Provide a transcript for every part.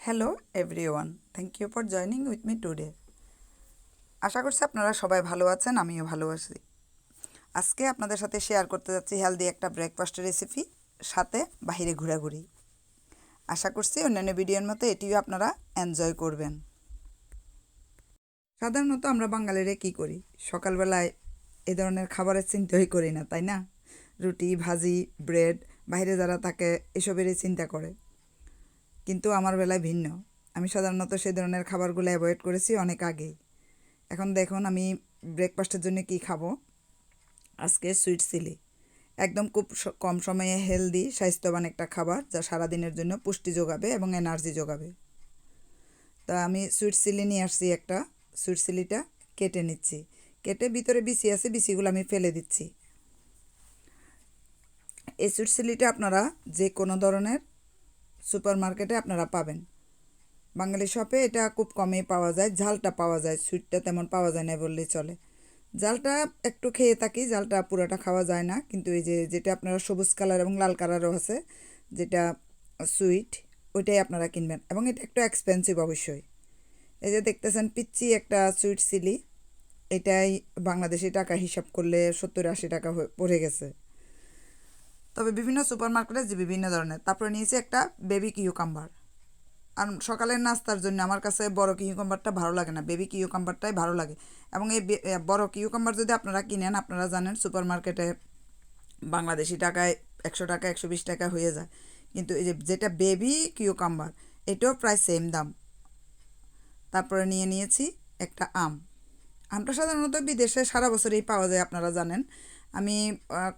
Hello everyone, thank you for joining with me today. আশা করছি আপনারা সবাই ভালো আছেন, আমিও ভালো আছি। আজকে আপনাদের সাথে শেয়ার করতে যাচ্ছি হেলদি একটা ব্রেকফাস্টের রেসিপি, সাথে বাইরে ঘোরাঘুরি। আশা করছি অন্যান্য ভিডিওর মতো এটিও আপনারা এনজয় করবেন। সাধারণত আমরা বাঙালিরা কী করি, সকালবেলায় এ ধরনের খাবারের চিন্তাই করি না, তাই না? রুটি, ভাজি, ব্রেড, বাইরে যারা থাকে এসবেরই চিন্তা করে। কিন্তু আমার বেলায় ভিন্ন। আমি সাধারণত সেই ধরনের খাবারগুলো অ্যাভয়েড করেছি অনেক আগেই। এখন দেখুন আমি ব্রেকফাস্টের জন্য কি খাবো। আজকে সুইট চিলি, একদম খুব কম সময়ে হেলদি স্বাস্থ্যবান একটা খাবার, যা সারাদিনের জন্য পুষ্টি যোগাবে এবং এনার্জি যোগাবে। তা আমি সুইট চিলি নিয়ে আসছি একটা। সুইট চিলিটা কেটে নিচ্ছি। কেটে ভিতরে বিচি আছে, বিচিগুলো আমি ফেলে দিচ্ছি। এই সুইট চিলিটা আপনারা যে কোনো ধরনের সুপার মার্কেটে আপনারা পাবেন। বাঙালি শপে এটা খুব কমই পাওয়া যায়, ঝালটা পাওয়া যায়, সুইটটা তেমন পাওয়া যায় না বললেই চলে। জালটা একটু খেয়ে থাকি, জালটা পুরোটা খাওয়া যায় না, কিন্তু এই যে যেটা আপনারা সবুজ কালার এবং লাল কালারও আছে, যেটা সুইট, ওইটাই আপনারা কিনবেন। এবং এটা একটু এক্সপেন্সিভ অবশ্যই। এই যে দেখতেছেন পিচ্চি একটা সুইট চিলি, এটাই বাংলাদেশি টাকা হিসাব করলে 70-80 টাকা পড়ে গেছে। তবে বিভিন্ন সুপার মার্কেটে যে বিভিন্ন ধরনের। তারপরে নিয়েছি একটা বেবি কিউকাম্বার। আর সকালের নাস্তার জন্য আমার কাছে বড় কিউকাম্বারটা ভালো লাগে না, বেবি কিউকাম্বারটাই ভালো লাগে। এবং এই বড় কিউকাম্বার যদি আপনারা কিনেন, আপনারা জানেন সুপার মার্কেটে বাংলাদেশি টাকায় 100 টাকা 120 টাকা হয়ে যায়। কিন্তু এই যে যেটা বেবি কিউকাম্বার, এটাও প্রায় সেম দাম। তারপরে নিয়ে নিয়েছি একটা আম। আমটা সাধারণত বিদেশে সারা বছরই পাওয়া যায়, আপনারা জানেন। আমি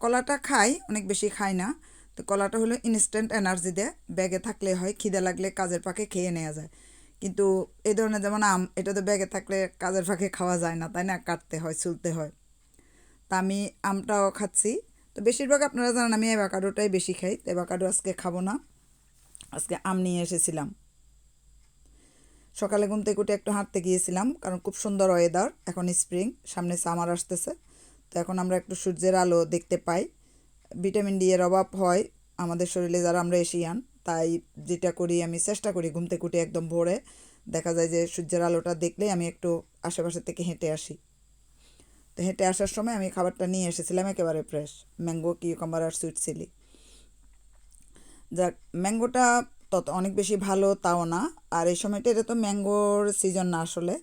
কলাটা খাই, অনেক বেশি খাই না। তো কলাটা হলো ইনস্ট্যান্ট এনার্জি দেয়, ব্যাগে থাকলে হয়, খিদে লাগলে কাজের ফাঁকে খেয়ে নেওয়া যায়। কিন্তু এই ধরনের যেমন আম, এটা তো ব্যাগে থাকলে কাজের ফাঁকে খাওয়া যায় না, তাই না? কাটতে হয়, ছুলতে হয়। তা আমি আমটাও খাচ্ছি। তো বেশিরভাগ আপনারা জানেন আমি অ্যাভোকাডোটাই বেশি খাই। তো অ্যাভোকাডো আজকে খাবো না, আজকে আম নিয়ে এসেছিলাম। সকালে ঘুম থেকে উঠে একটু হাঁটতে গিয়েছিলাম, কারণ খুব সুন্দর ওয়েদার, এখন স্প্রিং, সামনে সামার আসতেছে। তো এখন আমরা একটু সূর্যের আলো দেখতে পাই। ভিটামিন ডি এর অভাব হয় আমাদের শরীরে, যারা আমরা এশিয়ান। তাই যেটা করি, আমি চেষ্টা করি ঘুম থেকে উঠে একদম ভোরে, দেখা যায় যে সূর্যের আলোটা দেখলেই আমি একটু আশেপাশে থেকে হেঁটে আসি। তো হেঁটে আসার সময় আমি খাবারটা নিয়ে এসেছিলাম, একেবারে ফ্রেশ ম্যাঙ্গো কিউকাম্বার আর সুইট চিলি। যাক, ম্যাঙ্গোটা তত অনেক বেশি ভালো তাও না। আর এই সময়টা এটা তো ম্যাঙ্গোর সিজন না আসলে,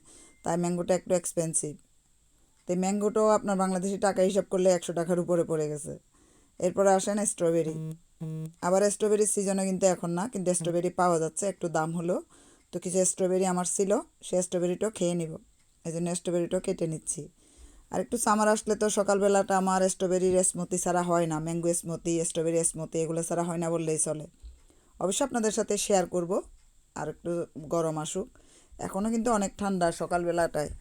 তাই ম্যাঙ্গোটা একটু এক্সপেন্সিভ। তো ম্যাঙ্গোটাও আপনার বাংলাদেশি টাকা হিসাব করলে 100 টাকার উপরে পড়ে গেছে। এরপরে আসেন স্ট্রবেরি। আবার স্ট্রবেরির সিজনে কিন্তু এখন না, কিন্তু স্ট্রবেরি পাওয়া যাচ্ছে, একটু দাম হলো। তো কিছু স্ট্রবেরি আমার ছিল, সে স্ট্রবেরিটাও খেয়ে নিব, এই জন্য স্ট্রবেরিটাও কেটে নিচ্ছি। আর একটু সামার আসলে তো সকালবেলাটা আমার স্ট্রবেরির স্মুদি ছাড়া হয় না, ম্যাঙ্গো স্মুদি, স্ট্রবেরি স্মুদি, এগুলো ছাড়া হয় না বললেই চলে। অবশ্যই আপনাদের সাথে শেয়ার করব। আর একটু গরম আসুক, এখনও কিন্তু অনেক ঠান্ডা সকালবেলাটায়।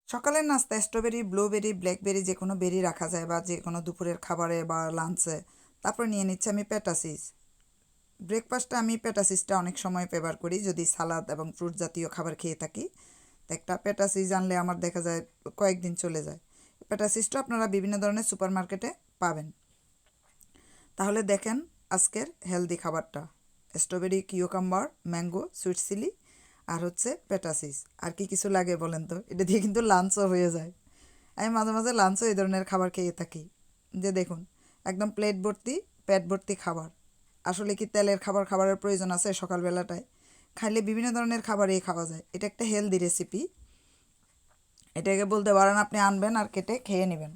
সকালের নাস্তায় স্ট্রবেরি, ব্লুবেরি, ব্ল্যাকবেরি যে কোনো বেরি রাখা যায়, বা যে কোনো দুপুরের খাবারে বা লাঞ্চে। তারপর নিয়ে নিচ্ছি আমি প্যাটাসিস। ব্রেকফাস্টে আমি প্যাটাসিসটা অনেক সময় ফেভার করি, যদি সালাদ এবং ফ্রুট জাতীয় খাবার খেয়ে থাকি। তো একটা প্যাটাসিস আনলে আমার দেখা যায় কয়েকদিন চলে যায়। প্যাটাসিসটা আপনারা বিভিন্ন ধরনের সুপার মার্কেটে পাবেন। তাহলে দেখেন আজকের হেলদি খাবারটা: strawberry, cucumber, mango, sweet chilli, আর হচ্ছে প্যাটাসিস। আর কি কিছু লাগে বলেন তো? এটা দিয়ে কিন্তু লাঞ্চও হয়ে যায়। আমি মাঝে মাঝে লাঞ্চও এই ধরনের খাবার খেয়ে থাকি। যে দেখুন, একদম প্লেট ভর্তি, পেট ভর্তি খাবার। আসলে কি তেলের খাবার খাবারের প্রয়োজন আছে সকালবেলাটায়? খাইলে বিভিন্ন ধরনের খাবারই খাওয়া যায়। এটা একটা হেলদি রেসিপি। এটাকে বলতে পারেন আপনি আনবেন আর কেটে খেয়ে নেবেন।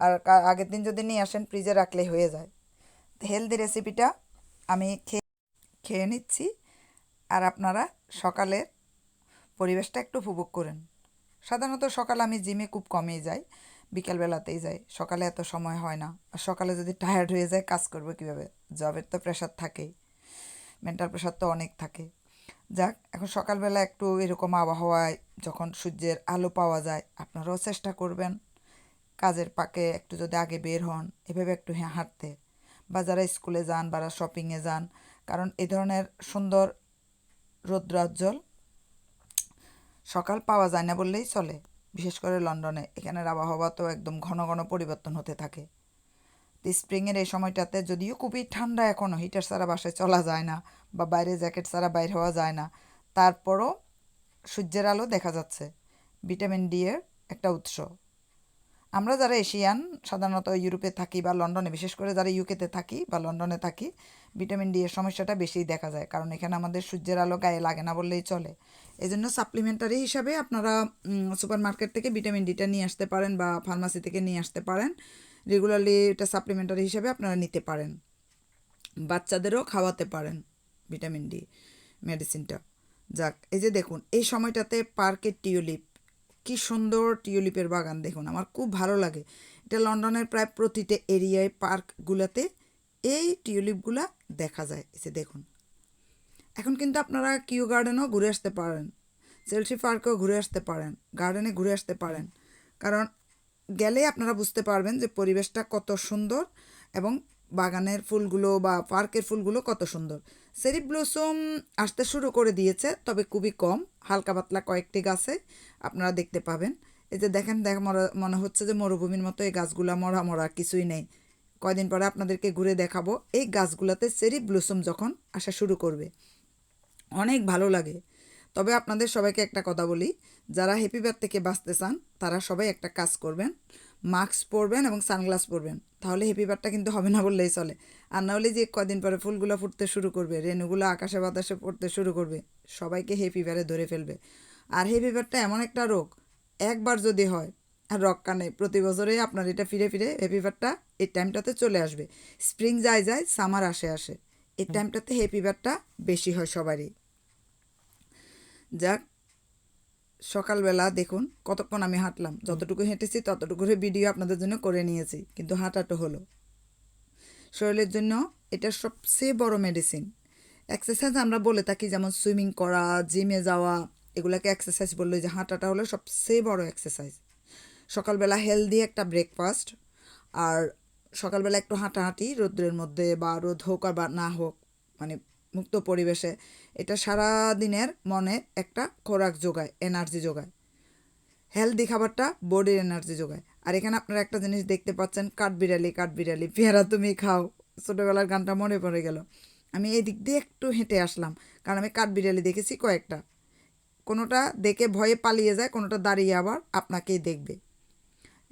আর আগের দিন যদি নিয়ে আসেন, ফ্রিজে রাখলেই হয়ে যায়। হেলদি রেসিপিটা আমি খেয়ে নিচ্ছি। আর আপনারা সকালের পরিবেশটা একটু উপভোগ করেন। সাধারণত সকালে আমি জিমে খুব কমই যাই, বিকালবেলাতেই যাই, সকালে এত সময় হয় না। আর সকালে যদি টায়ার্ড হয়ে যায়, কাজ করবো কীভাবে? জবের তো প্রেশার থাকেই, মেন্টাল প্রেশার তো অনেক থাকে। যাক, এখন সকালবেলা একটু এরকম আবহাওয়ায় যখন সূর্যের আলো পাওয়া যায়, আপনারাও চেষ্টা করবেন কাজের পাকে একটু যদি আগে বের হন, এভাবে একটু হাঁটতে, বা যারা স্কুলে যান বা শপিংয়ে যান। কারণ এই ধরনের সুন্দর রৌদ্রোজ্জ্বল সকাল পাওয়া যায় না বললেই চলে। বিশেষ করে লন্ডনে, এখানের আবহাওয়া তো একদম ঘন ঘন পরিবর্তন হতে থাকে। তো স্প্রিংয়ের এই সময়টাতে যদিও খুবই ঠান্ডা, এখনও হিটার ছাড়া বাসায় চলা যায় না, বা বাইরে জ্যাকেট ছাড়া বাইর হওয়া যায় না। তারপরও সূর্যের আলো দেখা যাচ্ছে, ভিটামিন ডি এর একটা উৎস। আমরা যারা এশিয়ান সাধারণত ইউরোপে থাকি বা লন্ডনে, বিশেষ করে যারা ইউকেতে থাকি বা লন্ডনে থাকি, ভিটামিন ডি এর সমস্যাটা বেশিই দেখা যায়, কারণ এখানে আমাদের সূর্যের আলো গায়ে লাগে না বললেই চলে। এই জন্য সাপ্লিমেন্টারি হিসাবে আপনারা সুপার মার্কেট থেকে ভিটামিন ডিটা নিয়ে আসতে পারেন বা ফার্মাসি থেকে নিয়ে আসতে পারেন। রেগুলারলি এটা সাপ্লিমেন্টারি হিসাবে আপনারা নিতে পারেন, বাচ্চাদেরও খাওয়াতে পারেন ভিটামিন ডি মেডিসিনটা। যাক, এই যে দেখুন এই সময়টাতে পার্কের টিউলিপ, কি সুন্দর টিউলিপের বাগান দেখুন, আমার খুব ভালো লাগে। এটা লন্ডনের প্রায় প্রতিটা এরিয়ায় পার্কগুলোতে এই টিউলিপগুলা দেখা যায়। এই যে দেখুন, এখন কিন্তু আপনারা কিউ গার্ডেনও ঘুরে আসতে পারেন, চেলসি পার্কেও ঘুরে আসতে পারেন, গার্ডেনে ঘুরে আসতে পারেন, কারণ গেলে আপনারা বুঝতে পারবেন যে পরিবেশটা কত সুন্দর এবং বাগানের ফুলগুলো বা পার্কের ফুলগুলো কত সুন্দর। চেরি ব্লসম আসতে শুরু করে দিয়েছে, তবে খুবই কম, হালকা পাতলা কয়েকটি গাছে আপনারা দেখতে পাবেন। এই যে দেখেন, মনে হচ্ছে যে মরুভূমির মতো এই গাছগুলা মরা মরা, কিছুই নেই। কয়দিন পরে আপনাদেরকে ঘুরে দেখাবো এই গাছগুলোতে চেরি ব্লসম যখন আসা শুরু করবে, অনেক ভালো লাগে। তবে আপনাদের সবাইকে একটা কথা বলি, যারা হ্যাপি বার্থ থেকে বাঁচতে চান তারা সবাই একটা কাজ করবেন, মাস্ক পরবেন এবং সানগ্লাস পরবেন, তাহলে হ্যাপি বার্থটা কিন্তু হবে না বললেই চলে। আর না হলে যে কদিন পরে ফুলগুলো ফুটতে শুরু করবে, রেণুগুলো আকাশে বাতাসে পড়তে শুরু করবে, সবাইকে হ্যাপি বারে ধরে ফেলবে। আর হ্যাপি বার্থটা এমন একটা রোগ, একবার যদি হয় আর রক্ষা নেই, প্রতি বছরেই আপনার এটা ফিরে ফিরে হ্যাপি বার্থটা এই টাইমটাতে চলে আসবে। স্প্রিং যায় যায়, সামার আসে আসে, এই টাইমটাতে হ্যাপি বার্থটা বেশি হয় সবারই। যাক, সকালবেলা দেখুন কতক্ষণ আমি হাঁটলাম, যতটুকু হেঁটেছি ততটুকুর ভিডিও আপনাদের জন্য করে নিয়েছি, কিন্তু হাঁটাটা হলো শরীরের জন্য এটা সবচেয়ে বড় মেডিসিন। এক্সারসাইজ আমরা বলে থাকি, যেমন সুইমিং করা, জিমে যাওয়া, এগুলাকে এক্সারসাইজ বললো, যে হাঁটাটা হলো সবচেয়ে বড় এক্সারসাইজ। সকালবেলা হেলদি একটা ব্রেকফাস্ট, আর সকালবেলা একটু হাঁটাহাঁটি রোদ্রের মধ্যে, বা রোদ হোক আর বা না হোক, মানে মুক্ত পরিবেশে, এটা সারা দিনের মনে একটা খোরাক যোগায়, এনার্জি যোগায়। হেলদি খাবারটা বডির এনার্জি যোগায়। আর এখানে আপনারা একটা জিনিস দেখতে পাচ্ছেন, কাঠবিড়ালি কাঠবিড়ালি পেয়ারা তুমি খাও, ছোটোবেলার গানটা মনে পড়ে গেল। আমি এই দিক দিয়ে একটু হেঁটে আসলাম, কারণ আমি কাঠবিড়ালি দেখেছি কয়েকটা, কোনোটা দেখে ভয়ে পালিয়ে যায়, কোনোটা দাঁড়িয়ে আবার আপনাকেই দেখবে।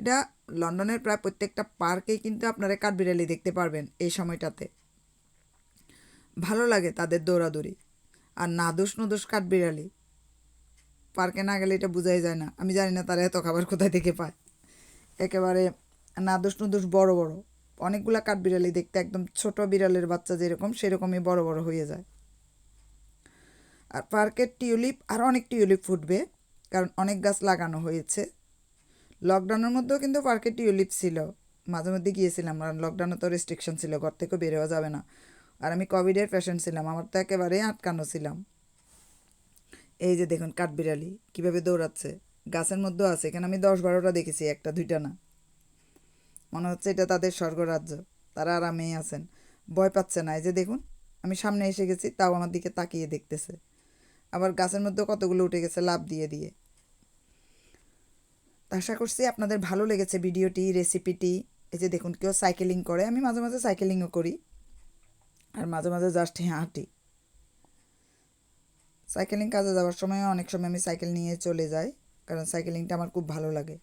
এটা লন্ডনের প্রায় প্রত্যেকটা পার্কেই কিন্তু আপনারা কাঠবিড়ালি দেখতে পারবেন এই সময়টাতে। ভালো লাগে তাদের দৌড়াদৌড়ি। আর নাদুস নুদুস কাঠবিড়ালি, পার্কে না গেলে এটা বোঝাই যায় না, আমি জানি না তারা এত খাবার কোথায় থেকে পায়। একেবারে নাদুস নুদুস বড় বড় অনেকগুলা কাঠবিড়ালি দেখতে একদম ছোট বিড়ালের বাচ্চা যেরকম, সেরকমই বড় বড় হয়ে যায়। আর পার্কের টিউলিপ, আরও অনেক টিউলিপ ফুটবে, কারণ অনেক গাছ লাগানো হয়েছে। লকডাউনের মধ্যেও কিন্তু পার্কে টিউলিপ ছিল, মাঝে মধ্যে গিয়েছিলাম, কারণ লকডাউনে তো রেস্ট্রিকশন ছিল, ঘর থেকেও বেরোয়া যাবে না। আর আমি কোভিডের পেশেন্ট ছিলাম, আমার তো একেবারেই আটকানো ছিলাম। এই যে দেখুন কাঠবিড়ালি কীভাবে দৌড়াচ্ছে, গাছের মধ্যেও আছে, এখানে আমি 10-12টা দেখেছি, একটা দুইটা না। মনে হচ্ছে এটা তাদের স্বর্গরাজ্য, তারা আরামেই আছেন, ভয় পাচ্ছে না। এই যে দেখুন, আমি সামনে এসে গেছি, তাও আমার দিকে তাকিয়ে দেখতেছে। আবার গাছের মধ্যে কতগুলো উঠে গেছে লাফ দিয়ে দিয়ে। আশা করছি আপনাদের ভালো লেগেছে ভিডিওটি, রেসিপিটি। এই যে দেখুন কেউ সাইকেলিং করে, আমি মাঝে মাঝে সাইকেলিংও করি, আর মাঝে মাঝে জাস্ট হাঁটি। সাইকেলিং কাজে যাওয়ার সময় অনেক সময় আমি সাইকেল নিয়ে চলে যাই, কারণ সাইকেলিংটা আমার খুব ভালো লাগে।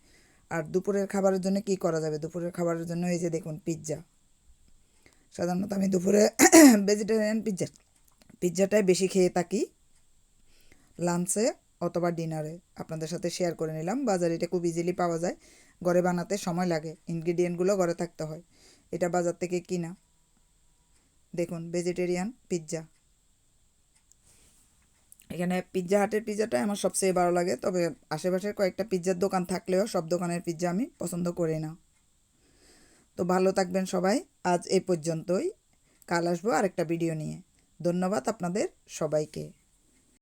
আর দুপুরের খাবারের জন্য কি করা যাবে, দুপুরের খাবারের জন্য এই যে দেখুন পিৎজা। সাধারণত আমি দুপুরে ভেজিটেরিয়ান পিৎজাটাই বেশি খেয়ে থাকি, লাঞ্চে অথবা ডিনারে। আপনাদের সাথে শেয়ার করে নিলাম, বাজারে এটা খুব ইজিলি পাওয়া যায়, ঘরে বানাতে সময় লাগে, ইনগ্রিডিয়েন্টগুলো ঘরে থাকতে হয়, এটা বাজার থেকে কিনা। দেখুন ভেজিটেরিয়ান পিৎজা, এখানে পিৎজা হাটের পিৎজাটাই আমার সবচেয়ে ভালো লাগে, তবে আশেপাশের কয়েকটা পিৎজার দোকান থাকলেও সব দোকানের পিৎজা আমি পছন্দ করি না। তো ভালো থাকবেন সবাই, আজ এই পর্যন্তই, কাল আসবো আরেকটা ভিডিও নিয়ে। ধন্যবাদ আপনাদের সবাইকে।